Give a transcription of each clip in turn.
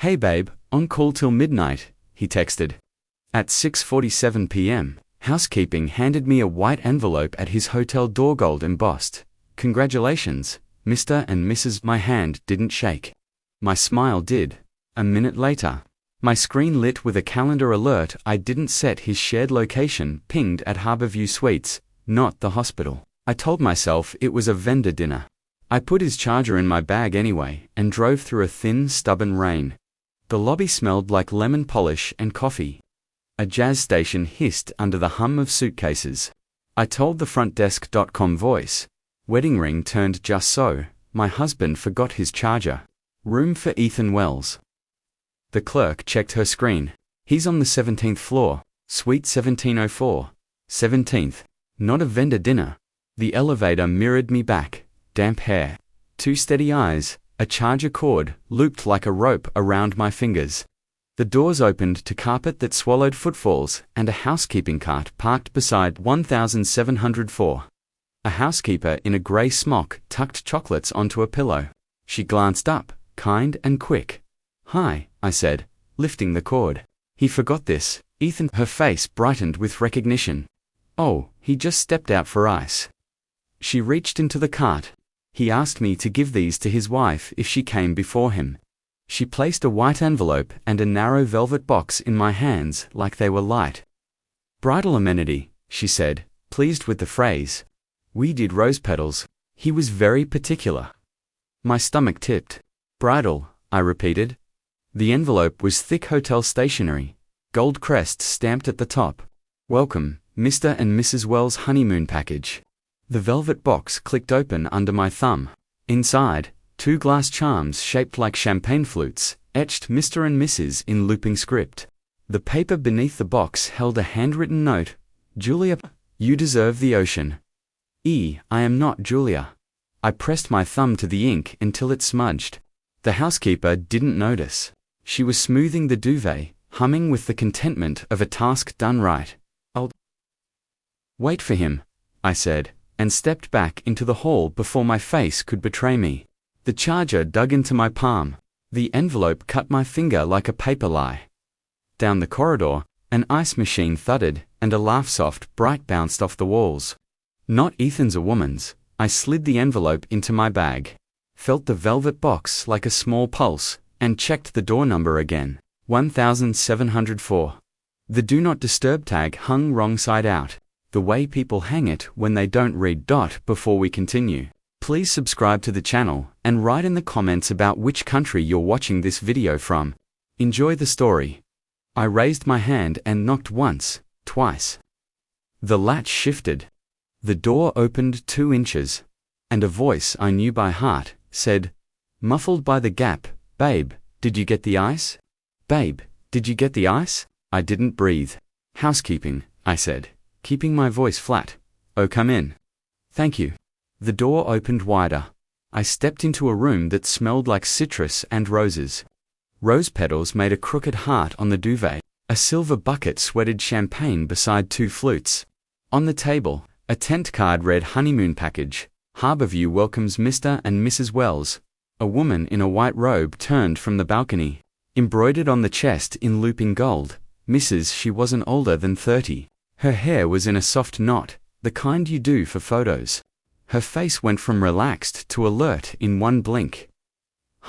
"Hey babe, on call till midnight," he texted. At 6:47 p.m., housekeeping handed me a white envelope at his hotel door, gold embossed. "Congratulations, Mr. and Mrs." My hand didn't shake. My smile did. A minute later, my screen lit with a calendar alert. I didn't set his shared location pinged at Harborview Suites, not the hospital. I told myself it was a vendor dinner. I put his charger in my bag anyway and drove through a thin, stubborn rain. The lobby smelled like lemon polish and coffee. A jazz station hissed under the hum of suitcases. I told the frontdesk.com voice. Wedding ring turned just so. My husband forgot his charger. Room for Ethan Wells. The clerk checked her screen. "He's on the 17th floor, suite 1704. 17th. Not a vendor dinner." The elevator mirrored me back. Damp hair. Two steady eyes. A charger cord looped like a rope around my fingers. The doors opened to carpet that swallowed footfalls and a housekeeping cart parked beside 1704. A housekeeper in a grey smock tucked chocolates onto a pillow. She glanced up, kind and quick. "Hi," I said, lifting the cord. "He forgot this, Ethan." Her face brightened with recognition. "Oh, he just stepped out for ice." She reached into the cart. "He asked me to give these to his wife if she came before him." She placed a white envelope and a narrow velvet box in my hands like they were light. "Bridal amenity," she said, pleased with the phrase. "We did rose petals. He was very particular." My stomach tipped. "Bridal," I repeated. The envelope was thick hotel stationery, gold crest stamped at the top. "Welcome, Mr. and Mrs. Wells' honeymoon package." The velvet box clicked open under my thumb. Inside, two glass charms shaped like champagne flutes, etched Mr. and Mrs. in looping script. The paper beneath the box held a handwritten note. "Julia, you deserve the ocean. I am not Julia." I pressed my thumb to the ink until it smudged. The housekeeper didn't notice. She was smoothing the duvet, humming with the contentment of a task done right. "I'll wait for him," I said, and stepped back into the hall before my face could betray me. The charger dug into my palm. The envelope cut my finger like a paper lie. Down the corridor, an ice machine thudded, and a laugh-soft bright bounced off the walls. Not Ethan's, a woman's. I slid the envelope into my bag, felt the velvet box like a small pulse, and checked the door number again. 1704. The Do Not Disturb tag hung wrong side out, the way people hang it when they don't read. Before we continue, please subscribe to the channel and write in the comments about which country you're watching this video from. Enjoy the story. I raised my hand and knocked once, twice. The latch shifted. The door opened 2 inches, and a voice I knew by heart said, muffled by the gap, "Babe, did you get the ice? Babe, did you get the ice?" I didn't breathe. "Housekeeping," I said, keeping my voice flat. "Oh, come in." "Thank you." The door opened wider. I stepped into a room that smelled like citrus and roses. Rose petals made a crooked heart on the duvet. A silver bucket sweated champagne beside 2 flutes. On the table, a tent card read honeymoon package. Harborview welcomes Mr. and Mrs. Wells. A woman in a white robe turned from the balcony. Embroidered on the chest in looping gold, Mrs. She wasn't older than 30. Her hair was in a soft knot, the kind you do for photos. Her face went from relaxed to alert in one blink.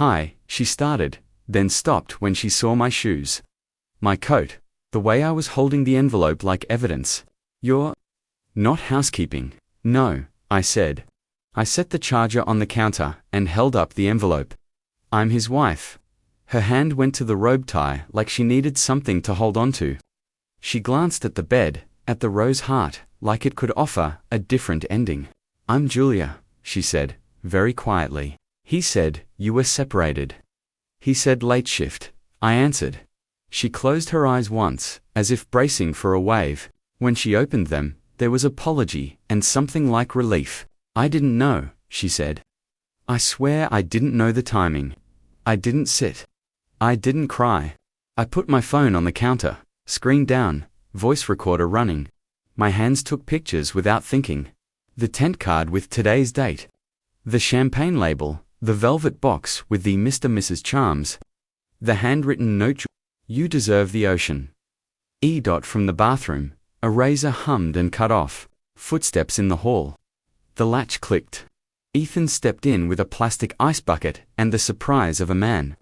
"Hi," she started, then stopped when she saw my shoes. My coat, the way I was holding the envelope like evidence. "You're not housekeeping?" "No," I said. I set the charger on the counter and held up the envelope. "I'm his wife." Her hand went to the robe tie like she needed something to hold on to. She glanced at the bed, at the rose heart, like it could offer a different ending. "I'm Julia," she said, very quietly. "He said you were separated." "He said late shift," I answered. She closed her eyes once, as if bracing for a wave. When she opened them, there was apology and something like relief. "I didn't know," she said. "I swear I didn't know the timing. I didn't sit. I didn't cry." I put my phone on the counter, screen down, voice recorder running. My hands took pictures without thinking. The tent card with today's date. The champagne label, the velvet box with the Mr. Mrs. charms. The handwritten note, "You deserve the ocean." E. From the bathroom, a razor hummed and cut off. Footsteps in the hall. The latch clicked. Ethan stepped in with a plastic ice bucket and the surprise of a man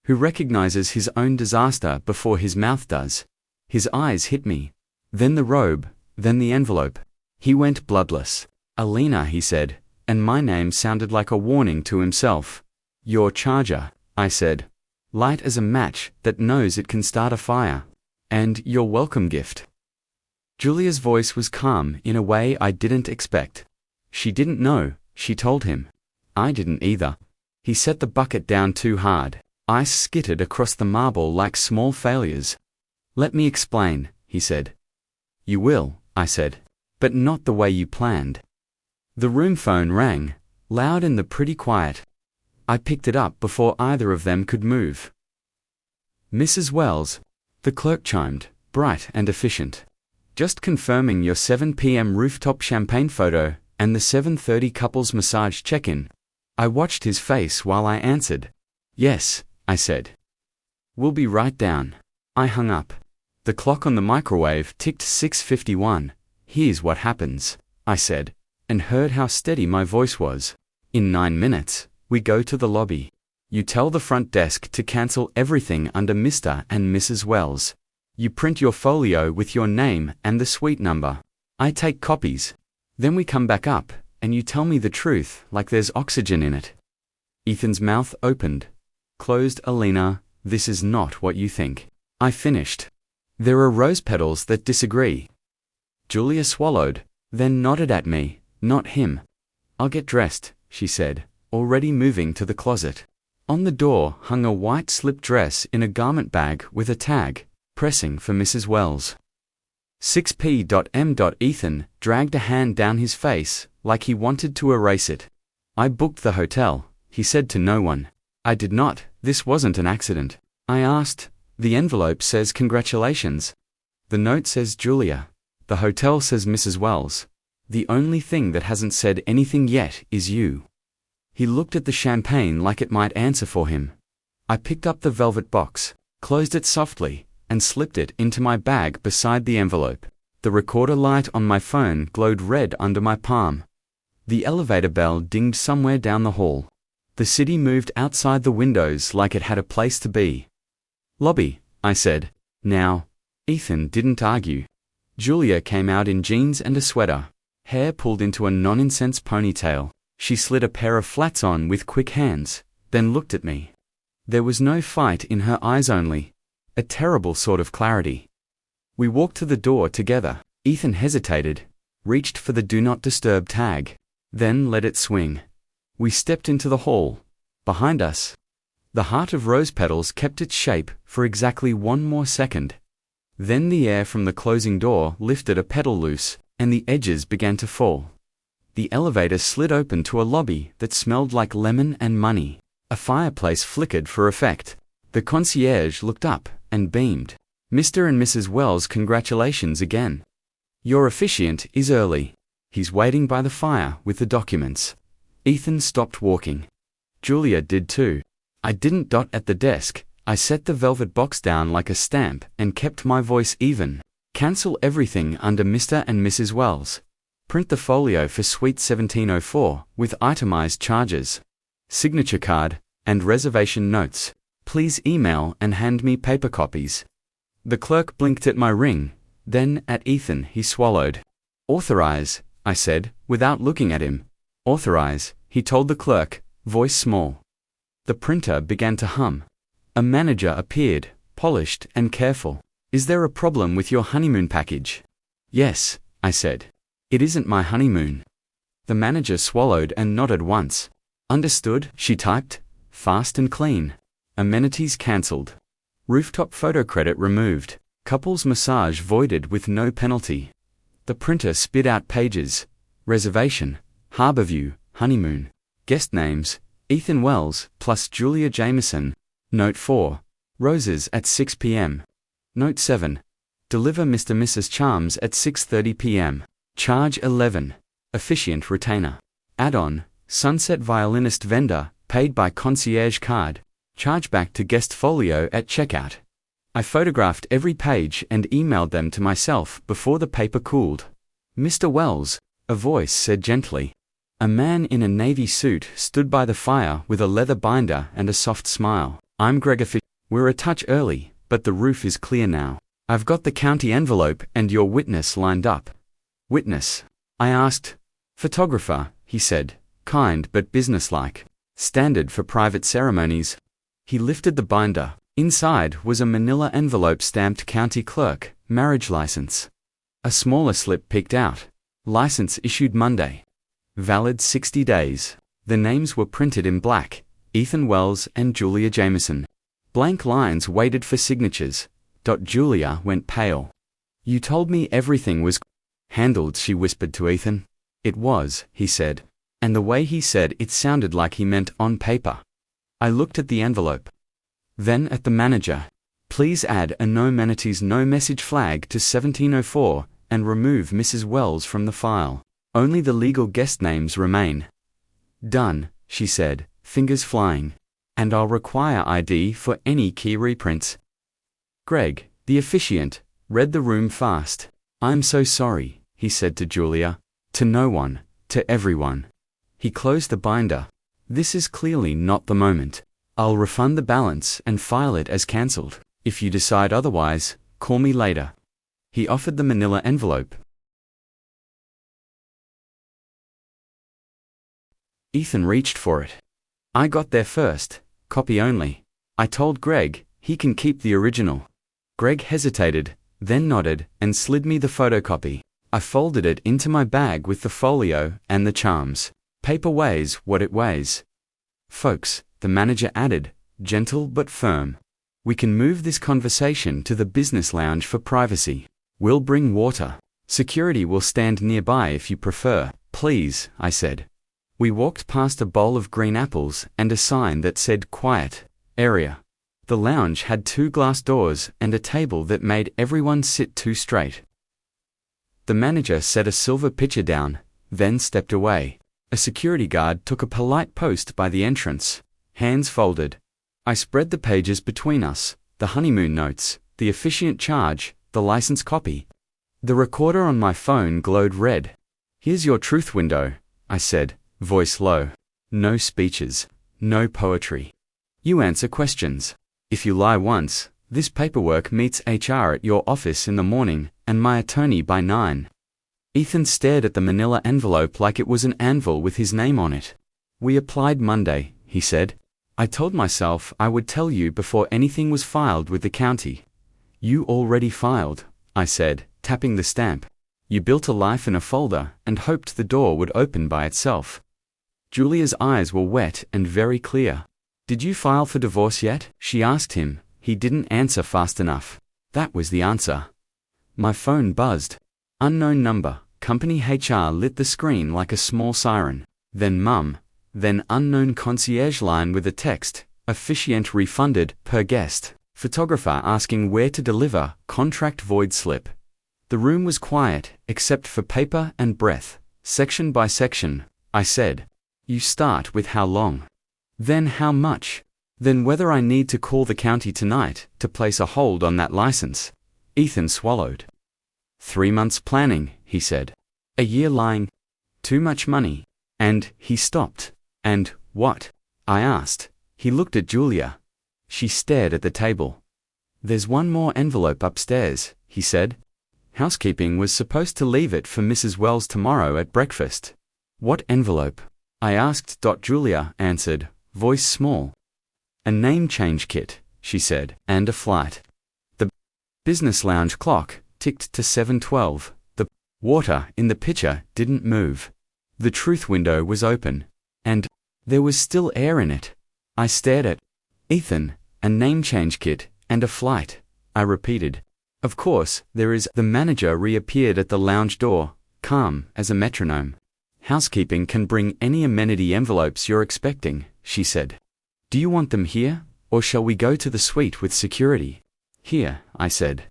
who recognizes his own disaster before his mouth does. His eyes hit me. Then the robe, then the envelope. He went bloodless. "Alina," he said, and my name sounded like a warning to himself. "Your charger," I said, light as a match that knows it can start a fire. "And your welcome gift." Julia's voice was calm in a way I didn't expect. She didn't know, she told him. I didn't either. He set the bucket down too hard. Ice skittered across the marble like small failures. "Let me explain," he said. "You will," I said, "but not the way you planned." The room phone rang, loud and pretty quiet. I picked it up before either of them could move. "Mrs. Wells," the clerk chimed, bright and efficient. "Just confirming your 7 p.m. rooftop champagne photo and the 7:30 couples massage check-in." I watched his face while I answered. "Yes," I said. "We'll be right down." I hung up. The clock on the microwave ticked 6:51. "Here's what happens," I said, and heard how steady my voice was. "In 9 minutes, we go to the lobby. You tell the front desk to cancel everything under Mr. and Mrs. Wells. You print your folio with your name and the suite number. I take copies. Then we come back up, and you tell me the truth like there's oxygen in it." Ethan's mouth opened. "Closed, Alina, this is not what you think." I finished. "There are rose petals that disagree." Julia swallowed, then nodded at me, not him. "I'll get dressed," she said, already moving to the closet. On the door hung a white slip dress in a garment bag with a tag, "Pressing for Mrs. Wells." 6p.m. Ethan dragged a hand down his face like he wanted to erase it. "I booked the hotel," he said to no one. "I did not, this wasn't an accident." I asked, "The envelope says congratulations." "The note says Julia. The hotel says Mrs. Wells. The only thing that hasn't said anything yet is you." He looked at the champagne like it might answer for him. I picked up the velvet box, closed it softly, and slipped it into my bag beside the envelope. The recorder light on my phone glowed red under my palm. The elevator bell dinged somewhere down the hall. The city moved outside the windows like it had a place to be. "Lobby," I said. "Now." Ethan didn't argue. Julia came out in jeans and a sweater, hair pulled into a non-incense ponytail. She slid a pair of flats on with quick hands, then looked at me. There was no fight in her eyes, only a terrible sort of clarity. We walked to the door together. Ethan hesitated, reached for the "Do Not Disturb" tag, then let it swing. We stepped into the hall. Behind us, the heart of rose petals kept its shape for exactly one more second. Then the air from the closing door lifted a petal loose, and the edges began to fall. The elevator slid open to a lobby that smelled like lemon and money. A fireplace flickered for effect. The concierge looked up and beamed. "Mr. and Mrs. Wells, congratulations again. Your officiant is early. He's waiting by the fire with the documents." Ethan stopped walking. Julia did too. I didn't dot at the desk. I set the velvet box down like a stamp and kept my voice even. "Cancel everything under Mr. and Mrs. Wells. Print the folio for Suite 1704 with itemized charges, signature card, and reservation notes. Please email and hand me paper copies." The clerk blinked at my ring, then at Ethan. He swallowed. "Authorize," I said, without looking at him. "Authorize," he told the clerk, voice small. The printer began to hum. A manager appeared, polished and careful. "Is there a problem with your honeymoon package?" "Yes," I said. "It isn't my honeymoon." The manager swallowed and nodded once. "Understood," she typed, fast and clean. "Amenities cancelled. Rooftop photo credit removed. Couples massage voided with no penalty." The printer spit out pages. Reservation, Harborview, honeymoon. Guest names, Ethan Wells plus Julia Jameson. Note 4. Roses at 6 p.m. Note 7. Deliver Mr. Mrs. Charms at 6:30 p.m. Charge 11. Officiant retainer. Add-on, Sunset violinist vendor, paid by concierge card. Chargeback to guest folio at checkout. I photographed every page and emailed them to myself before the paper cooled. Mr. Wells, a voice said gently. A man in a navy suit stood by the fire with a leather binder and a soft smile. I'm Gregor Fish. We're a touch early, but the roof is clear now. I've got the county envelope and your witness lined up. Witness? I asked. Photographer, he said, kind but businesslike. Standard for private ceremonies. He lifted the binder. Inside was a manila envelope stamped county clerk, marriage license. A smaller slip peeked out. License issued Monday. Valid 60 days. The names were printed in black, Ethan Wells and Julia Jameson. Blank lines waited for signatures. Julia went pale. You told me everything was handled, she whispered to Ethan. It was, he said. And the way he said it sounded like he meant on paper. I looked at the envelope. Then at the manager. Please add a no amenities no message flag to 1704 and remove Mrs. Wells from the file. Only the legal guest names remain. Done, she said, fingers flying. And I'll require ID for any key reprints. Greg, the officiant, read the room fast. I'm so sorry, he said to Julia. To no one, to everyone. He closed the binder. This is clearly not the moment. I'll refund the balance and file it as cancelled. If you decide otherwise, call me later. He offered the manila envelope. Ethan reached for it. I got there first, copy only. I told Greg, he can keep the original. Greg hesitated, then nodded and slid me the photocopy. I folded it into my bag with the folio and the charms. Paper weighs what it weighs. Folks, the manager added, gentle but firm. We can move this conversation to the business lounge for privacy. We'll bring water. Security will stand nearby if you prefer. Please, I said. We walked past a bowl of green apples and a sign that said quiet area. The lounge had 2 glass doors and a table that made everyone sit too straight. The manager set a silver pitcher down, then stepped away. A security guard took a polite post by the entrance, hands folded. I spread the pages between us, the honeymoon notes, the officiant charge, the license copy. The recorder on my phone glowed red. Here's your truth window, I said, voice low. No speeches, no poetry. You answer questions. If you lie once, this paperwork meets HR at your office in the morning and my attorney by 9. Ethan stared at the manila envelope like it was an anvil with his name on it. We applied Monday, he said. I told myself I would tell you before anything was filed with the county. You already filed, I said, tapping the stamp. You built a life in a folder and hoped the door would open by itself. Julia's eyes were wet and very clear. Did you file for divorce yet? She asked him. He didn't answer fast enough. That was the answer. My phone buzzed. Unknown number. Company HR lit the screen like a small siren. Then Mum. Then unknown concierge line with a text. Officiant refunded, per guest. Photographer asking where to deliver, contract void slip. The room was quiet, except for paper and breath. Section by section, I said. You start with how long. Then how much. Then whether I need to call the county tonight to place a hold on that license. Ethan swallowed. 3 months planning, he said. A year lying. Too much money. And he stopped. And what? I asked. He looked at Julia. She stared at the table. There's one more envelope upstairs, he said. Housekeeping was supposed to leave it for Mrs. Wells tomorrow at breakfast. What envelope? I asked. Julia answered, voice small. A name change kit, she said, and a flight. The business lounge clock ticked to 7:12. The water in the pitcher didn't move. The truth window was open. And there was still air in it. I stared at Ethan, a name change kit, and a flight, I repeated. Of course, there is. The manager reappeared at the lounge door, calm as a metronome. Housekeeping can bring any amenity envelopes you're expecting, she said. Do you want them here, or shall we go to the suite with security? Here, I said.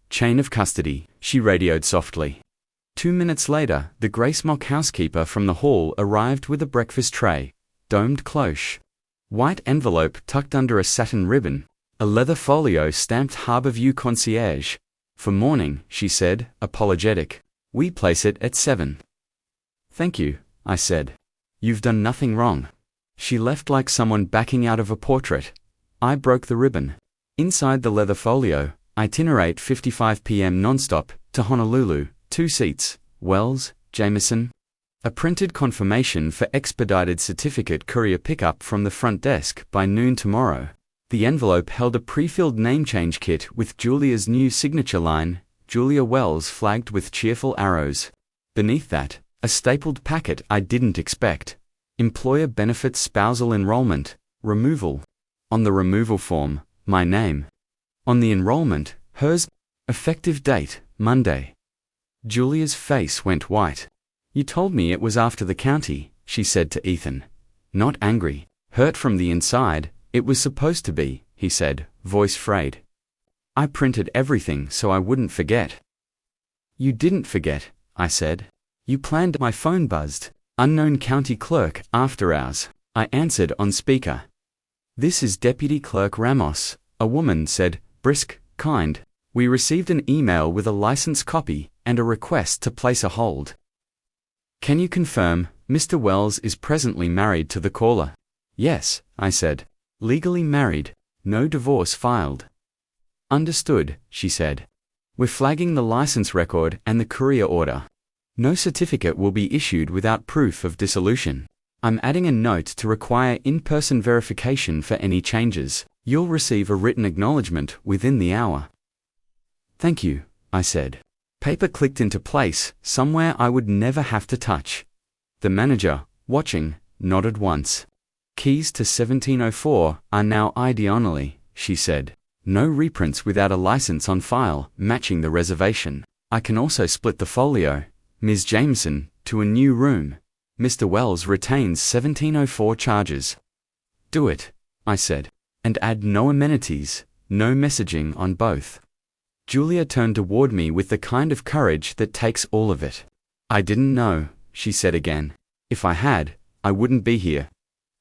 Chain of custody, she radioed softly. 2 minutes later, the grey smock housekeeper from the hall arrived with a breakfast tray, domed cloche. White envelope tucked under a satin ribbon. A leather folio stamped Harborview Concierge. For morning, she said, apologetic. We place it at 7. Thank you, I said. You've done nothing wrong. She left like someone backing out of a portrait. I broke the ribbon. Inside the leather folio, itinerate 55 p.m. nonstop, to Honolulu, 2 seats, Wells, Jameson. A printed confirmation for expedited certificate courier pickup from the front desk by noon tomorrow. The envelope held a pre-filled name change kit with Julia's new signature line, Julia Wells, flagged with cheerful arrows. Beneath that, a stapled packet I didn't expect. Employer benefits spousal enrollment, removal. On the removal form, my name. On the enrollment, hers. Effective date, Monday. Julia's face went white. You told me it was after the county, she said to Ethan. Not angry, hurt from the inside. It was supposed to be, he said, voice frayed. I printed everything so I wouldn't forget. You didn't forget, I said. You planned. My phone buzzed. Unknown county clerk, after hours. I answered on speaker. This is Deputy Clerk Ramos, a woman said, brisk, kind. We received an email with a license copy and a request to place a hold. Can you confirm, Mr. Wells is presently married to the caller? Yes, I said. Legally married, no divorce filed. Understood, she said. We're flagging the license record and the courier order. No certificate will be issued without proof of dissolution. I'm adding a note to require in-person verification for any changes. You'll receive a written acknowledgement within the hour. Thank you, I said. Paper clicked into place, somewhere I would never have to touch. The manager, watching, nodded once. Keys to 1704 are now ID only, she said. No reprints without a license on file, matching the reservation. I can also split the folio, Ms. Jameson, to a new room. Mr. Wells retains 1704 charges. Do it, I said. And add no amenities, no messaging on both. Julia turned toward me with the kind of courage that takes all of it. I didn't know, she said again. If I had, I wouldn't be here.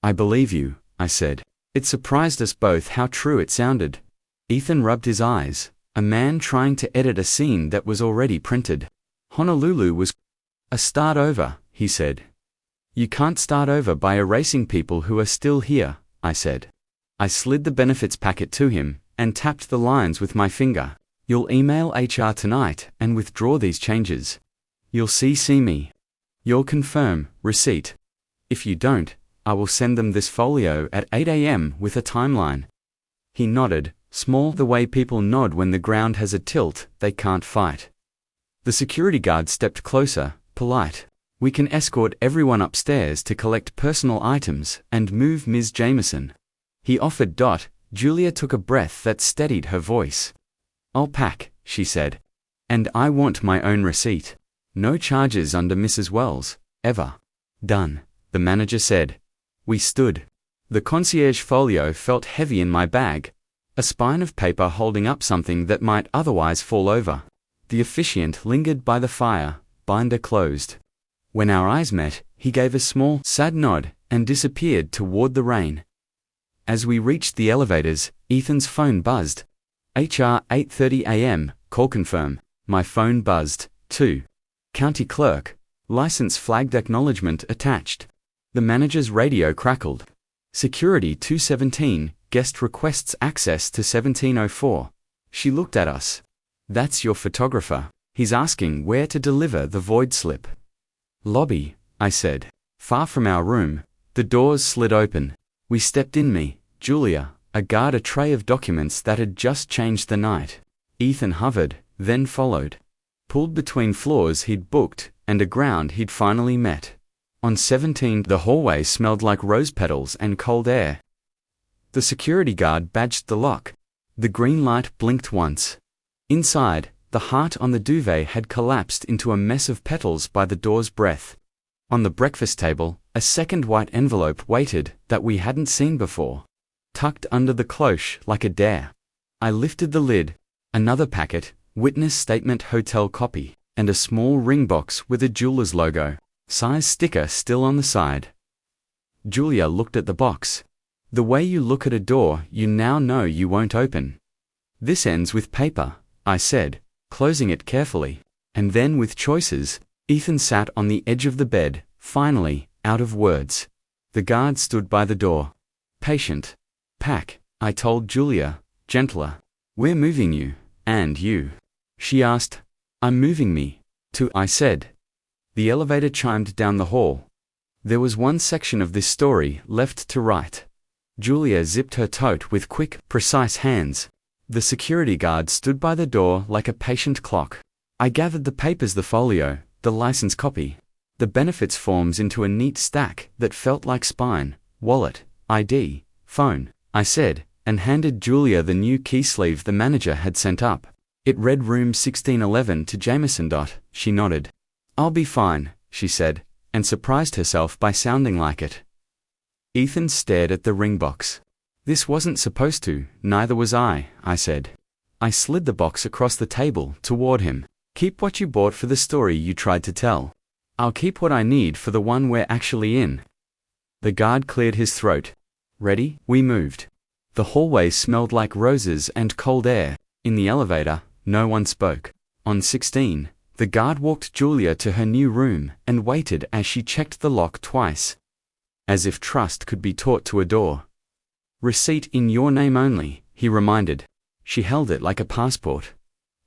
I believe you, I said. It surprised us both how true it sounded. Ethan rubbed his eyes, a man trying to edit a scene that was already printed. Honolulu was a start over, he said. You can't start over by erasing people who are still here, I said. I slid the benefits packet to him and tapped the lines with my finger. You'll email HR tonight and withdraw these changes. You'll CC me. You'll confirm receipt. If you don't, I will send them this folio at 8 a.m. with a timeline. He nodded, small the way people nod when the ground has a tilt they can't fight. The security guard stepped closer, polite. We can escort everyone upstairs to collect personal items and move Ms. Jameson. He offered. Julia took a breath that steadied her voice. I'll pack, she said. And I want my own receipt. No charges under Mrs. Wells, ever. Done, the manager said. We stood. The concierge folio felt heavy in my bag, a spine of paper holding up something that might otherwise fall over. The officiant lingered by the fire, binder closed. When our eyes met, he gave a small, sad nod and disappeared toward the rain. As we reached the elevators, Ethan's phone buzzed. HR 8:30 a.m., call confirm. My phone buzzed, too. County clerk. License flagged acknowledgement attached. The manager's radio crackled. Security 217, guest requests access to 1704. She looked at us. That's your photographer. He's asking where to deliver the void slip. Lobby, I said. Far from our room, the doors slid open. We stepped in. Me, Julia, a guard, a tray of documents that had just changed the night. Ethan hovered, then followed. Pulled between floors he'd booked and a ground he'd finally met. On 17, the hallway smelled like rose petals and cold air. The security guard badged the lock. The green light blinked once. Inside, the heart on the duvet had collapsed into a mess of petals by the door's breath. On the breakfast table, a second white envelope waited that we hadn't seen before. Tucked under the cloche like a dare. I lifted the lid. Another packet, witness statement hotel copy, and a small ring box with a jeweler's logo. Size sticker still on the side. Julia looked at the box. The way you look at a door you now know you won't open. This ends with paper, I said, closing it carefully. And then with choices. Ethan sat on the edge of the bed, finally, out of words. The guard stood by the door. Patient. Pack, I told Julia, gentler. We're moving you, and you. She asked. I'm moving me. To, I said. The elevator chimed down the hall. There was one section of this story left to write. Julia zipped her tote with quick, precise hands. The security guard stood by the door like a patient clock. I gathered the papers, the folio, the license copy, the benefits forms into a neat stack that felt like spine, wallet, ID, phone, I said, and handed Julia the new key sleeve the manager had sent up. It read room 1611 to Jameson. She nodded. I'll be fine, she said, and surprised herself by sounding like it. Ethan stared at the ring box. This wasn't supposed to, neither was I said. I slid the box across the table toward him. Keep what you bought for the story you tried to tell. I'll keep what I need for the one we're actually in. The guard cleared his throat. Ready? We moved. The hallway smelled like roses and cold air. In the elevator, no one spoke. On 16, the guard walked Julia to her new room and waited as she checked the lock twice. As if trust could be taught to a door. Receipt in your name only, he reminded. She held it like a passport.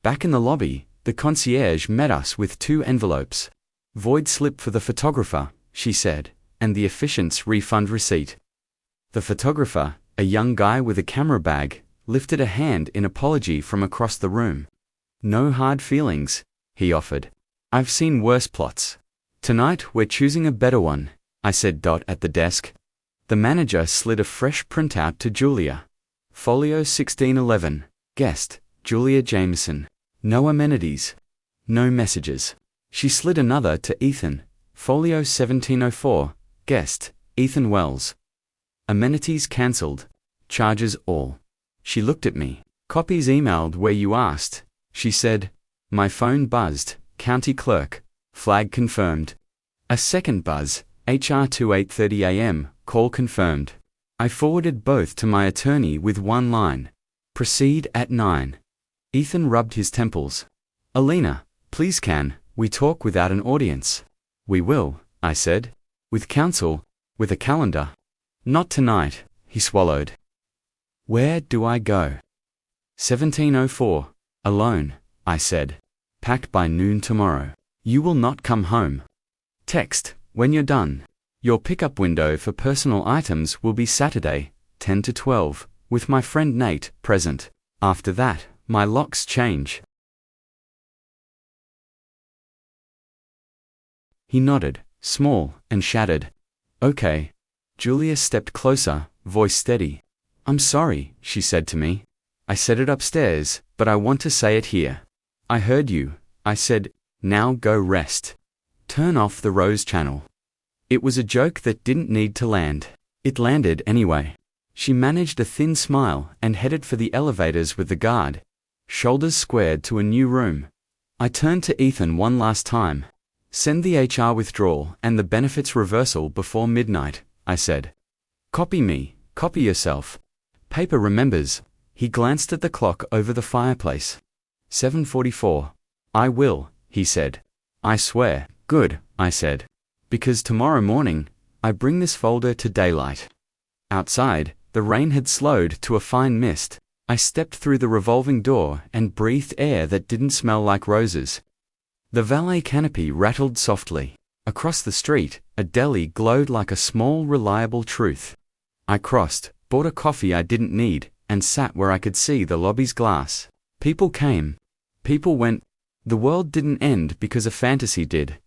Back in the lobby, the concierge met us with 2 envelopes. Void slip for the photographer, she said, and the efficient's refund receipt. The photographer, a young guy with a camera bag, lifted a hand in apology from across the room. No hard feelings, he offered. I've seen worse plots. Tonight we're choosing a better one, I said. At the desk. The manager slid a fresh printout to Julia. Folio 1611, guest, Julia Jameson. No amenities. No messages. She slid another to Ethan. Folio 1704, guest, Ethan Wells. Amenities cancelled. Charges all. She looked at me. Copies emailed where you asked, she said. My phone buzzed. County clerk. Flag confirmed. A second buzz. HR to 8:30 a.m. Call confirmed. I forwarded both to my attorney with one line. Proceed at 9. Ethan rubbed his temples. Alina, please can we talk without an audience? We will, I said. With counsel, with a calendar. Not tonight, he swallowed. Where do I go? 1704. Alone, I said. Packed by noon tomorrow. You will not come home. Text, when you're done. Your pickup window for personal items will be Saturday, 10 to 12, with my friend Nate present. After that, my locks change. He nodded, small and shattered. Okay. Julia stepped closer, voice steady. I'm sorry, she said to me. I said it upstairs, but I want to say it here. I heard you, I said. Now go rest. Turn off the Rose channel. It was a joke that didn't need to land. It landed anyway. She managed a thin smile and headed for the elevators with the guard. Shoulders squared to a new room. I turned to Ethan one last time. Send the HR withdrawal and the benefits reversal before midnight, I said. Copy me, copy yourself. Paper remembers. He glanced at the clock over the fireplace. 7:44. I will, he said. I swear. Good, I said. Because tomorrow morning, I bring this folder to daylight. Outside, the rain had slowed to a fine mist. I stepped through the revolving door and breathed air that didn't smell like roses. The valet canopy rattled softly. Across the street, a deli glowed like a small, reliable truth. I crossed, bought a coffee I didn't need, and sat where I could see the lobby's glass. People came. People went. The world didn't end because a fantasy did.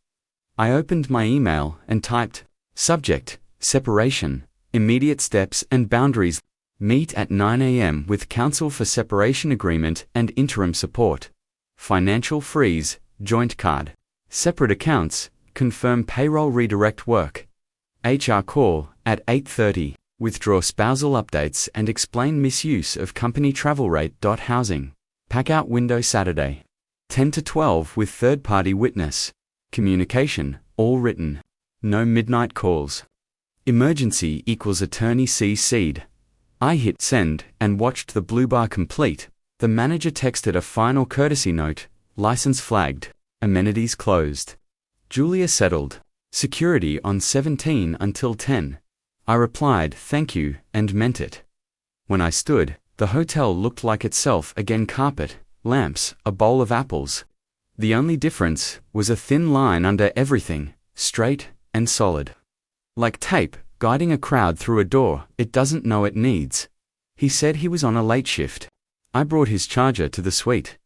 I opened my email and typed, subject, separation, immediate steps and boundaries. Meet at 9 a.m. with counsel for separation agreement and interim support. Financial freeze, joint card. Separate accounts, confirm payroll redirect work. HR call at 8:30. Withdraw spousal updates and explain misuse of company travel rate. Housing. Pack out window Saturday. 10 to 12 with third-party witness. Communication, all written. No midnight calls. Emergency equals attorney CC'd. I hit send and watched the blue bar complete. The manager texted a final courtesy note, license flagged, amenities closed. Julia settled. Security on 17 until 10. I replied thank you and meant it. When I stood, the hotel looked like itself again: carpet, lamps, a bowl of apples. The only difference was a thin line under everything, straight and solid. Like tape, guiding a crowd through a door it doesn't know it needs. He said he was on a late shift. I brought his charger to the suite.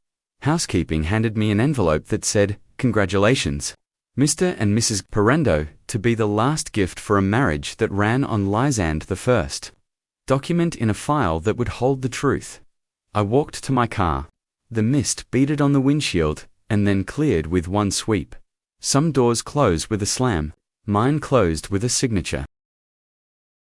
Housekeeping handed me an envelope that said, "Congratulations, Mr. and Mrs. Parendo, to be the last gift for a marriage that ran on Lysand the 1st. Document in a file that would hold the truth." I walked to my car. The mist beaded on the windshield and then cleared with one sweep. Some doors close with a slam. Mine closed with a signature.